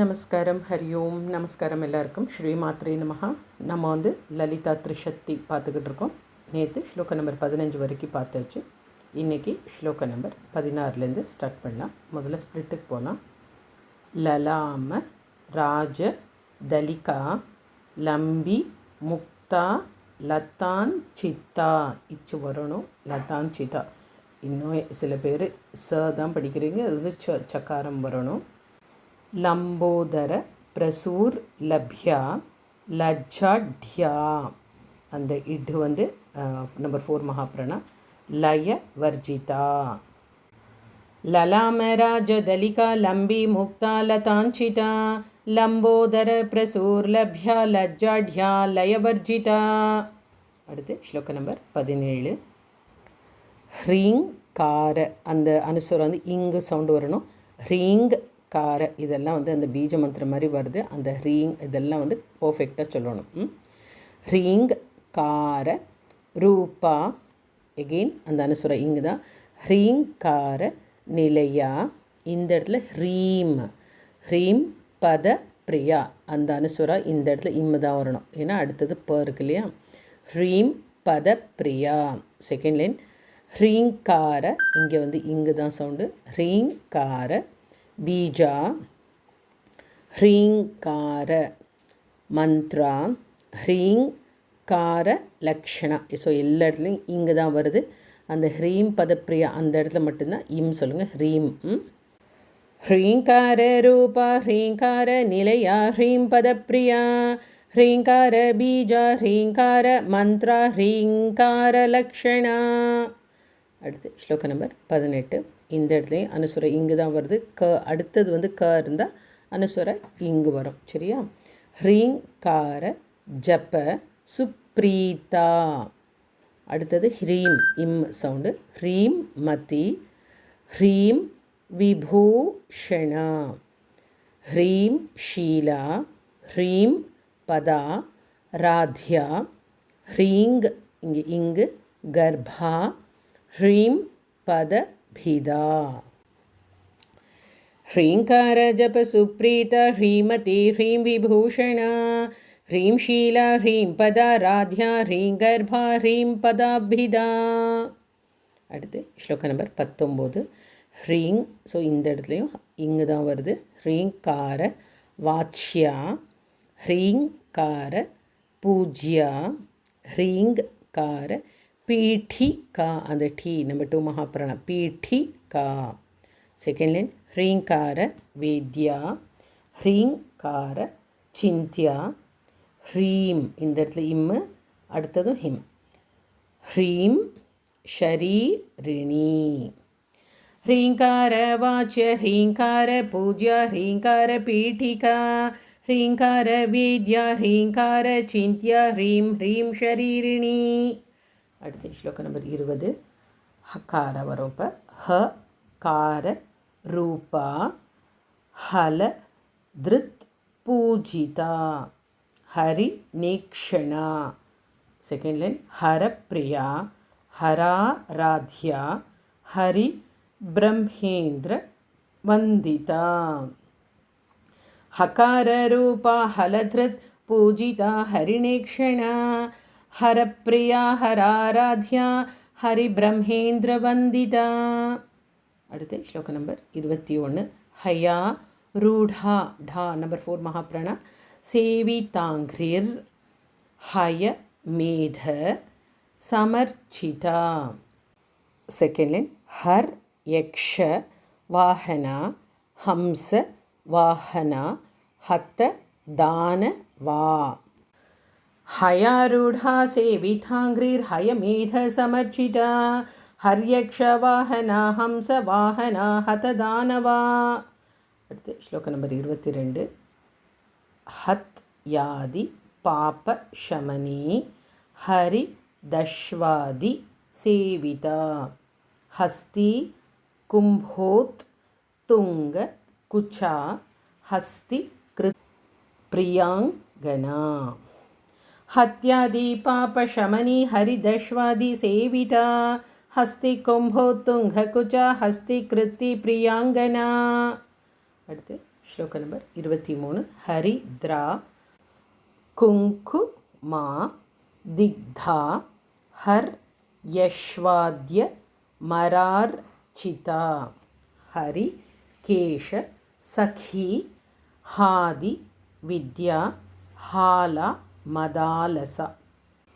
நமஸ்காரம், ஹரி ஓம். நமஸ்காரம் எல்லாருக்கும். ஸ்ரீ மாத்ரே நமஹா. நம்ம லலிதா த்ரிஷக்தி பார்த்துக்கிட்டு இருக்கோம். நேற்று ஸ்லோக நம்பர் 15 வரைக்கும் பார்த்தாச்சு. இன்றைக்கி ஸ்லோக நம்பர் 16லேருந்து ஸ்டார்ட் பண்ணலாம். முதல்ல ஸ்பிளிட்டுக்கு போகலாம். லலாம ராஜ தலிகா லம்பி முக்தா லதான் சித்தா. இச்சு வரணும், லதான் சித்தா. இன்னும் சில பேர் தான் படிக்கிறீங்க, அது சக்காரம் வரணும். லம்போதர பிரசூர் லப்யா லஜ்ஜாட்யா. அந்த இட்டு நம்பர் 4 மகாபிரணா. லய வர்ஜிதா. லலாமராஜ தலிகா லம்பி முக்தா லதாஞ்சிதா லம்போதர பிரசூர் லப்யா லஜ்ஜாட்யா லயவர்ஜிதா. அடுத்து ஸ்லோக நம்பர் 17. ஹ்ரீங் கார. அந்த அனுஸ்வரம் இங்கு சவுண்டு வரணும். ஹ்ரீங் கார. இதெல்லாம் அந்த பீஜ மந்திரம் மாதிரி வருது. அந்த ஹ்ரீங் இதெல்லாம் பர்ஃபெக்டாக சொல்லணும். ஹ்ரீங் கார ரூபா. எகெயின் அந்த அனுசுரம் இங்கு தான். ஹ்ரீங் கார நிலையா. இந்த இடத்துல ஹ்ரீம். ஹ்ரீம் பத பிரியா. அந்த அனுசுரா இந்த இடத்துல இம்மு தான் வரணும். ஏன்னா அடுத்தது ப இருக்கு இல்லையா. ஹ்ரீம் பத பிரியா. Second line ஹ்ரீங்கார. இங்கே இங்கு தான் சவுண்டு. ஹ்ரீங்கார பீஜா. ஹ்ரீங்கார மந்த்ரா. ஹ்ரீங்கார லக்ஷணா. ஸோ எல்லா இடத்துலையும் இங்கு தான் வருது. அந்த ஹ்ரீம் பதப்பிரியா அந்த இடத்துல மட்டும்தான் இம் சொல்லுங்கள். ஹ்ரீம். ஹ்ரீங்கார ரூபா ஹ்ரீங்கார நிலையா ஹ்ரீம் பதப்பிரியா ஹ்ரீங்கார பீஜா ஹ்ரீங்கார மந்த்ரா ஹ்ரீங்கார லக்ஷணா. அடுத்து ஸ்லோக நம்பர் 18. இந்த இடத்துலையும் அனுசுரை இங்கு தான் வருது. அடுத்தது க இருந்தால் அனுசுரை இங்கு வரும். சரியா. ஹ்ரீங்கார ஜப சுப்ரீதா. அடுத்தது ஹ்ரீம் இம் சவுண்டு. ஹ்ரீம் மதி. ஹ்ரீம் விபூஷணா. ஹ்ரீம் ஷீலா. ஹ்ரீம் பதா ராத்யா. ஹ்ரீங் இங்கு கர்ப்பா. ஹ்ரீம் பத பிதா. ஹ்ரீங்கார ஜப சுப்ரீதா ஹ்ரீமதி ஹ்ரீம் விபூஷணா ஹ்ரீம் ஷீலா ஹ்ரீம் பதா ராத்யா ஹ்ரீம் கர்ப்பா ஹ்ரீம் பதாபிதா. அடுத்து ஸ்லோக நம்பர் 19. ஹ்ரீங். ஸோ இந்த இடத்துலையும் இங்கு தான் வருது. ஹ்ரீங்கார வாச்யா. ஹ்ரீங்கார பூஜ்யா. ஹ்ரீங்கார பீட்டிகா. அந்த டி நம்பர் 2 மகாபிரணா. பீட்டிகா. செகண்ட் லைன் ஹ்ரீங்கார வேத்யா. ஹ்ரீங்கார சிந்தியா. ஹ்ரீம் இந்த இடத்துல இம்மு, அடுத்ததும் ஹிம். ஹ்ரீம் ஷரீரிணி. ஹ்ரீங்கார வாச்ய ஹ்ரீங்கார பூஜ்யா ஹ்ரீங்கார பீட்டிகா ஹ்ரீங்கார வேத்யா ஹ்ரீங்கார சிந்தியா ஹ்ரீம் ஹ்ரீம் ஷரீரிணி. அடுத்து ஸ்லோக நம்பர் 20. ஹக்கார வரும். இப்போ ஹ கார ரூபா ஹல திருத் பூஜிதா ஹரி நீக்ஷணா. செகண்ட் லைன் ஹரப்பிரியா ஹராராத்யா ஹரி பிரம்மேந்திர வந்திதா. ஹகார ரூபா ஹலத்ருத் பூஜிதா ஹரிநேக்ஷணா ஹரப்பிரியா ஹராராத்யா ஹரி பிரம்மேந்திர வந்திதா. அடுத்து ஸ்லோக நம்பர் 21. ஹயா ரூடா. டா நம்பர் 4 மகாபிரணா. சேவிதாங்கிர் ஹய மேத சமர்ச்சிதா. செகண்ட் லைன் ஹர் யக்ஷ வாஹனா ஹம்ச வாஹனா ஹத்த தானவா. ஹயாரூடா சேவிதாங்கிர் ஹயமேத சமர்ச்சிதா ஹர்யக்ஷ வாஹனா ஹம்ச வாஹனா ஹததானவா. அடுத்து ஸ்லோக நம்பர் 22. ஹத் யாதி பாப ஷமனி ஹரி தஷ்வாதி சேவிதா ஹஸ்தி கும்போத் துங்க குச்சா ஹஸ்தி கிருத் பிரியாங்கனா. ஹத்யாதி பாப ஷமனி ஹரி தஷ்வாதி சேவிதா ஹஸ்தி கும்போத்துங்க குச்சா ஹஸ்தி கிருத்தி பிரியாங்கனா. அடுத்து ஸ்லோக நம்பர் 23. ஹரித்ரா குங்குமா திக்தா ஹர் யஷ்வாத்ய மரார்ச்சிதா ஹரி கேஷ சகி ஹாதி வித்யா ஹாலா மதாலசா.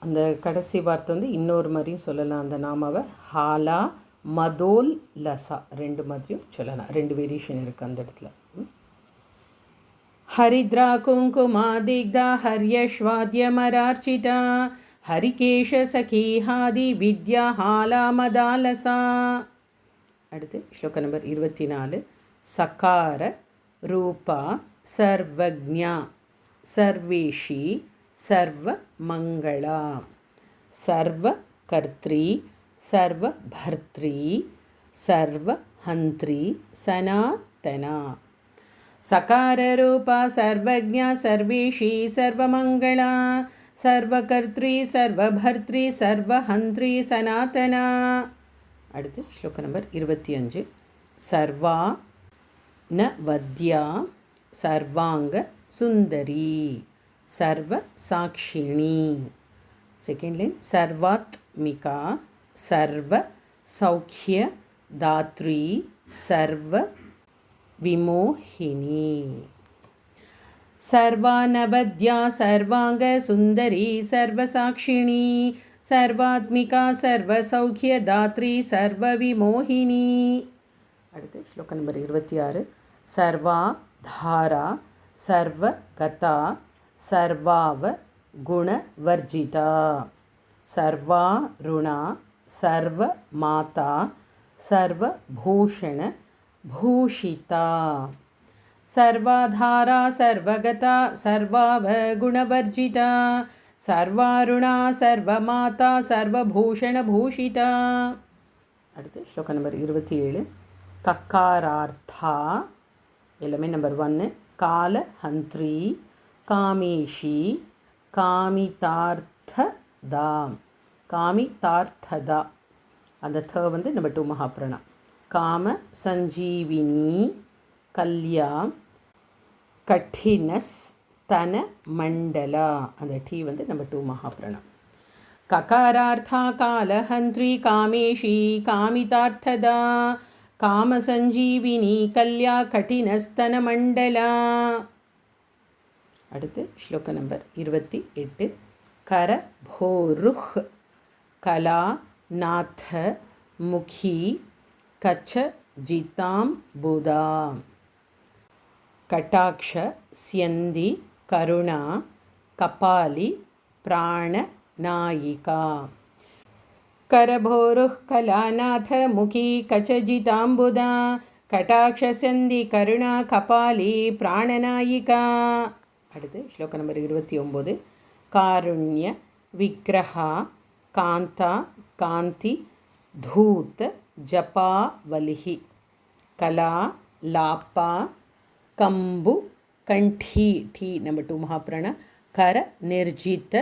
அந்த கடைசி வார்த்தை வந்து இன்னொரு மாதிரியும் சொல்லலாம். அந்த நாமாவை ஹாலா மதோல் லசா ரெண்டு மாதிரியும் சொல்லலாம். ரெண்டு வேரியேஷன் இருக்குது அந்த இடத்துல. ஹரித்ரா குங்குமா திக்தா ஹர்யஷ்வாத்ய மரார்ச்சிதா ஹரிகேஷ சகீஹாதி வித்யா ஹாலா மதாலசா. அடுத்து ஸ்லோக நம்பர் 24. சகார ரூபா சர்வஜ்ஞா சர்வேஷி சர்வ மங்களா சர்வ கர்த்ரி சர்வ பர்த்ரி சர்வ ஹந்த்ரி சனாதனா. சகார ரூபா சர்வஜ்ஞா சர்வேஷி சர்வ மங்களா சர்வ கர்த்ரி சர்வ பர்த்ரி சர்வ ஹந்த்ரி சனாதனா. அடுத்து ஸ்லோக நம்பர் 25. சர்வா ந வத்யா சர்வாங்க சுந்தரி சர்வ சாக்ஷிணி. செகண்ட் லைன் சர்வாத்மிகா சர்வ சௌக்கிய தாத்ரி சர்வ விமோஹினி. சர்வானவத்யா சர்வாங்க சுந்தரி சர்வ சாக்ஷிணி சர்வாத்மிகா சர்வ சௌக்கிய தாத்ரி சர்வ விமோஹினி. அடுத்து ஸ்லோக நம்பர் 26. சர்வா தாரா சர்வ கதா சர்வாவ குணவர்ஜிதா சர்வா ருணா சர்வ மாதா சர்வ பூஷண பூஷிதா. சர்வாதாரா சர்வகதா சர்வாவ குணவர்ஜிதா சர்வாருணா சர்வமாதா சர்வபூஷண பூஷிதா. அடுத்து ஸ்லோக நம்பர் 27. கக்காரார்த்தா எல்லாமே நம்பர் 1. கால ஹந்த்ரி காமேஷி காமிதார்த்ததா காமிதார்த்ததா. அந்த த வந்து நம்பர் 2 மகாபிரணா. காம சஞ்சீவினி கல்யா கட்டினஸ் தன மண்டலா. அந்த டி வந்து நம்பர் 2 மகாபிரணா. ககாரார்த்தா காலஹந்த்ரி காமேஷி காமிதார்த்ததா காம சஞ்சீவினி கல்யா கட்டினஸ்தன மண்டலா. அடுத்து ஸ்லோக நம்பர் 28. கர போருஹ் கலா நாத முகி கச்ச ஜிதாம் புதா கட்டாக்ஷ ஸ்யந்தி கருணா கபாலி பிராண நாயிகா. करभोरुः कलानाथ मुखी कचजिताम्बुदा कटाक्षसन्धि करुणा कपाली प्राणनायिका. அடுத்து ஸ்லோக நம்பர் 29. காருண்ய விக்கிரஹா காந்தா காந்தி தூத் ஜபாவலிஹி கலா லாப்பா கம்பு கண்டி டி நம்பர் 2 மகாபிரண கர நிர்ஜித்த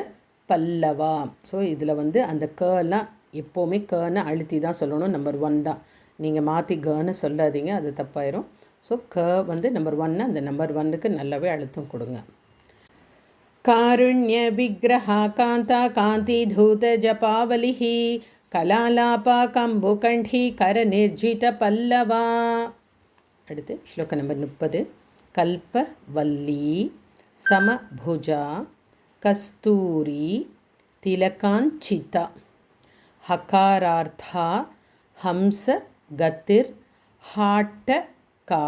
பல்லவா. ஸோ இதில் வந்து அந்த கலாம் எப்போவுமே கன்னு அழுத்தி தான் சொல்லணும். நம்பர் 1 தான். நீங்கள் மாற்றி கன்னு சொல்லாதீங்க, அது தப்பாயிரும். ஸோ க வந்து நம்பர் 1, அந்த நம்பர் 1க்கு நல்லாவே அழுத்தம் கொடுங்க. காருண்ய விக்கிரஹா காந்தா காந்தி தூத ஜபாவலிஹி கலாலாபா கம்பு கண்டி கர நிர்ஜித பல்லவா. அடுத்து ஸ்லோக நம்பர் 30. கல்பவல்லி சமபுஜா கஸ்தூரி திலகாஞ்சிதா ஹகாரார்த்தா ஹம்ச கதிர் ஹாட்டகா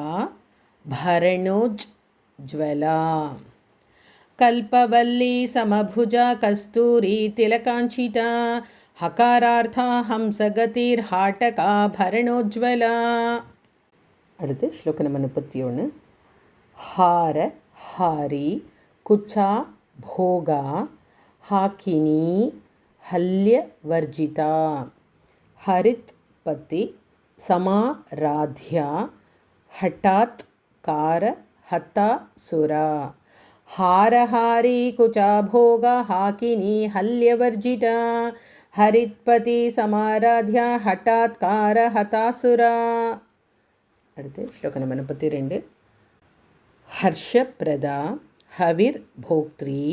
பரணோஜ் ஜ்வலா. கல்பவல்லி சமபுஜா கஸ்தூரி திலகாஞ்சிதா ஹகாரார்த்தா ஹம்ச கதிர் ஹாட்டகா பரணோஜ்வலா. அடுத்து ஸ்லோக நம்பர் 31. ஹார ஹாரி குச்சா भोगा हाकिनी हल्यवर्जिता हरित्पति समाराध्या हठात् कार हता सुरा हारहारी कुचा भोगा हाकिनी हल्यवर्जिता हरित्पति समाराध्या हठात् कार हता सुरा. அடுத்து ஸ்லோக நம்பர் 32. हर्षप्रदा हविर्भोक्त्री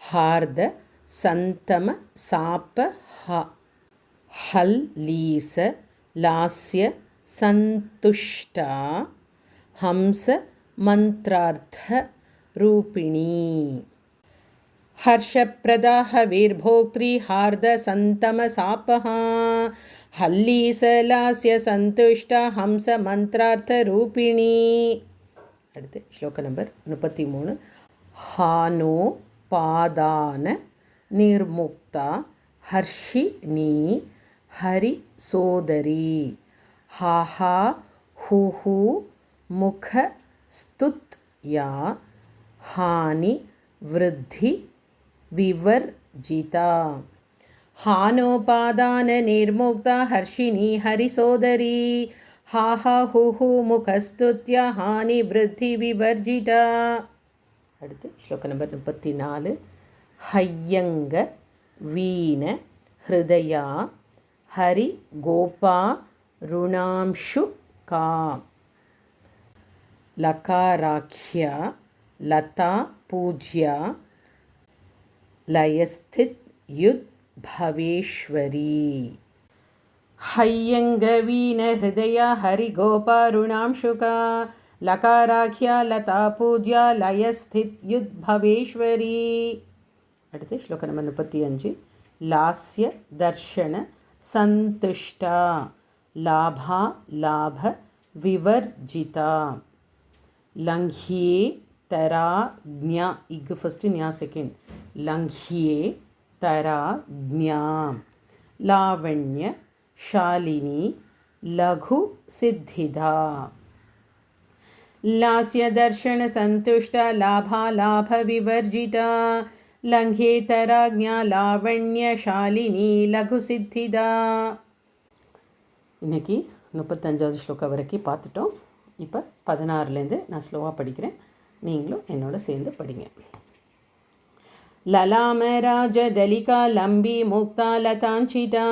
हार्द संतम साप हल्लीस लास्य संतुष्टा हंस मंत्रार्थ रूपिणी। हर्षप्रदा हविर्भोक्त्री हार्द संतम सापः हल्लीसलास्य संतुष्टा हंस मंत्रार्थ रूपिणी। அடுத்து ஸ்லோக நம்பர் 33. ஹானோ பாதான நிர்முக்தா ஹர்ஷிணி ஹரி சோதரி ஹாஹா ஹூஹு முக ஸ்துத்யா ஹானி விருத்தி விவர்ஜிதா। हानोपादान निर्मुक्ता हर्षिणी हरिसोदरी हाहा हुहु मुखस्तुत्या हानि वृद्धि विवर्जिता। அடுத்து ஸ்லோக நம்பர் 34. ஹையங்க வீன ஹிருதயா ஹரி கோபா ருணாம்ஷு கா லகாராக்யா லதா பூஜ்யா லயஸ்தித் யுத் भवेश्वरी। हय्यंगवीन हृदय हरिगोपारुणांशुका लकाराख्या लता पूज्या लयस्थित युद् भवेश्वरी। அடுத்து ஸ்லோக நம்பர் 35. लास्य दर्शन संतुष्टा लाभा लाभ विवर्जिता लंघ्ये तरा ज्ञा इग फर्स्ट न्या सेकंड लंघ्ये तरा ज्ञा लावण्य शालिनी लघु सिद्धिदा। लास्य दर्शन संतुष्टा लाभा लाभ विवर्जिता लंघे तरा ज्ञा लावण्य शालिनी लघु सिद्धिदा। இன்னைக்கு 35வது ஸ்லோகம் வரைக்கும் பார்த்துட்டோம். இப்போ 16லேருந்து நான் ஸ்லோவாக படிக்கிறேன், நீங்களும் என்னோட சேர்ந்து படிங்க. ललामराजदलिका लंबी मुक्ता लतांचिता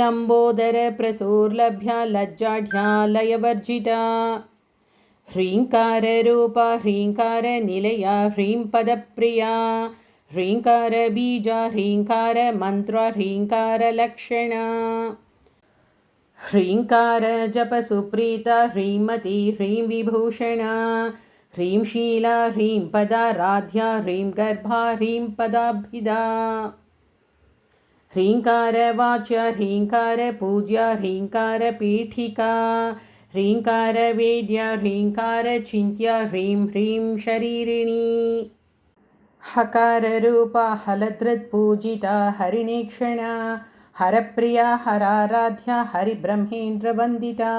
लंबोदर प्रसूर्लभ्या लज्जाढ्या लयवर्जिता ह्रींकार रूपा ह्रींकार निलया ह्रीं पदप्रिया ह्रींकार बीजा ह्रींकार मंत्र ह्रींकार लक्षणा ह्रींकार जप सुप्रीता ह्रीमती ह्रीं विभूषणा ह्रीं शीला ह्रीं पदा राध्या ह्रीं गर्भा ह्रीं पदाभिदा ह्रींकार वाच्या ह्रींकार पूज्या ह्रींकार पीठिका ह्रींकार वेद्या ह्रींकार चिन्त्या ह्रीं ह्रीं शरीरिणी हकार रूपा हलधृत् पूजिता हरिणेक्षणा हरप्रिया हराराध्या हरिब्रह्मेन्द्रवन्दिता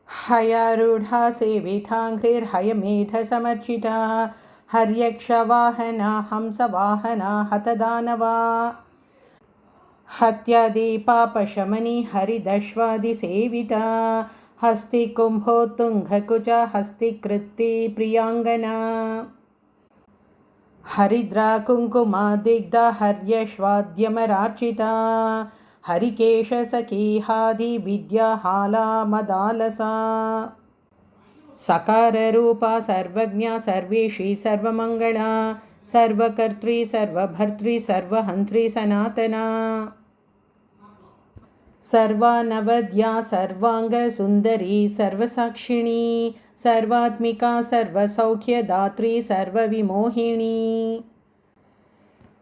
हयारूढ़ा सेवितांघ्रिर्हयमेधसमर्चिता हर्यक्षवाहना हंसवाहना हतदानवा हत्यादीपापशमनी हरिदश्वादिसेविता हस्तिकुम्भोत्तुङ्गकुचा हस्तिकृत्ति प्रियाङ्गना हरिद्रा कुङ्कुमादिग्धा हर्यश्वाद्यमरार्चिता हरिकेशसखीहादि विद्याहाला मदालसा सकाररूपा सर्वज्ञा सर्वेशी सर्वमङ्गला सर्वकर्त्री सर्वभर्त्री सर्वहन्त्री सनातना सर्वानवद्या सर्वाङ्गसुन्दरी सर्वसाक्षिणी सर्वात्मिका सर्वसौख्यदात्री सर्वविमोहिनी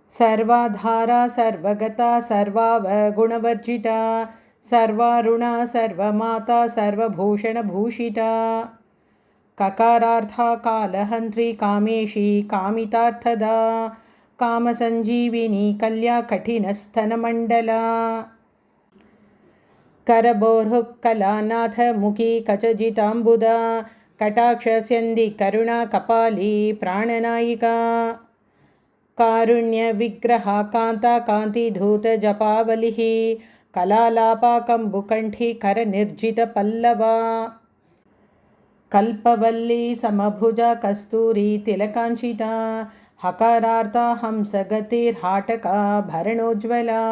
सर्वाधारा सर्वगता सर्वावगुणवर्जिता सर्वारुणा सर्वमाता सर्वभूषणभूषिता ककारार्था कालहन्त्री कामेशी कामितार्थदा कामसञ्जीविनी कल्या कठिनस्तनमण्डला करबोर्हुः कलानाथ मुखी कचजिताम्बुदा कटाक्षस्यन्दी करुणा कपाली प्राणनायिका कारुण्यविग्रहा कान्ता कान्तिधूतजपावलिः कलालापा कम्बुकण्ठी करनिर्जितपल्लवा कल्पवल्ली समभुजा कस्तूरी तिलकाञ्चिता हकारार्ता हंसगतिर्हाटका भरणोज्ज्वला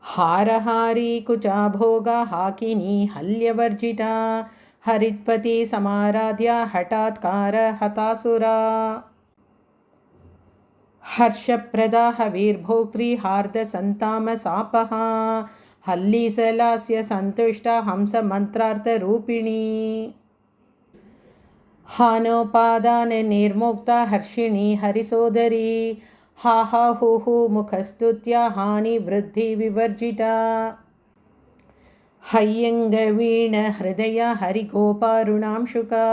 हारहारी कुचा भोगा हाकिनी हल्यवर्जिता हरित्पति समाराध्या हठात्कार हतासुरा हर्षप्रदा हवीर्भोक्त्री हार्दसन्तामसापः हल्लीसलास्य सन्तुष्टा हंसमन्त्रार्थरूपिणी हानोपादाननिर्मुक्ता हर्षिणी हरिसोदरी हा हा हू हू मुखस्तुत्या हानिवृद्धिविवर्जिता हय्यङ्गवीणहृदया हरिगोपारुणांशुका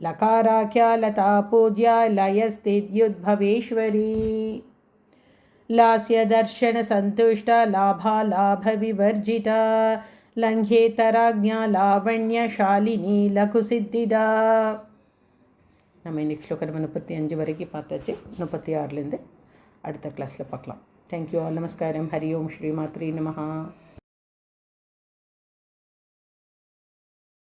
लकाराख्या लता पूज्या लयस्थित्युद्भवेश्वरी लास्यदर्शनसन्तुष्टा लाभालाभविवर्जिता लङ्घ्येतराज्ञा लावण्यशालिनी लघुसिद्धिदा. நம்ம இன்னைக்கு ஸ்லோகம் 35 வரைக்கும் பார்த்தாச்சு. 36லேருந்து அடுத்த கிளாஸில் பார்க்கலாம். Thank you all. நமஸ்காரம். ஹரி ஓம் ஸ்ரீ மாத்ரே நமஹா.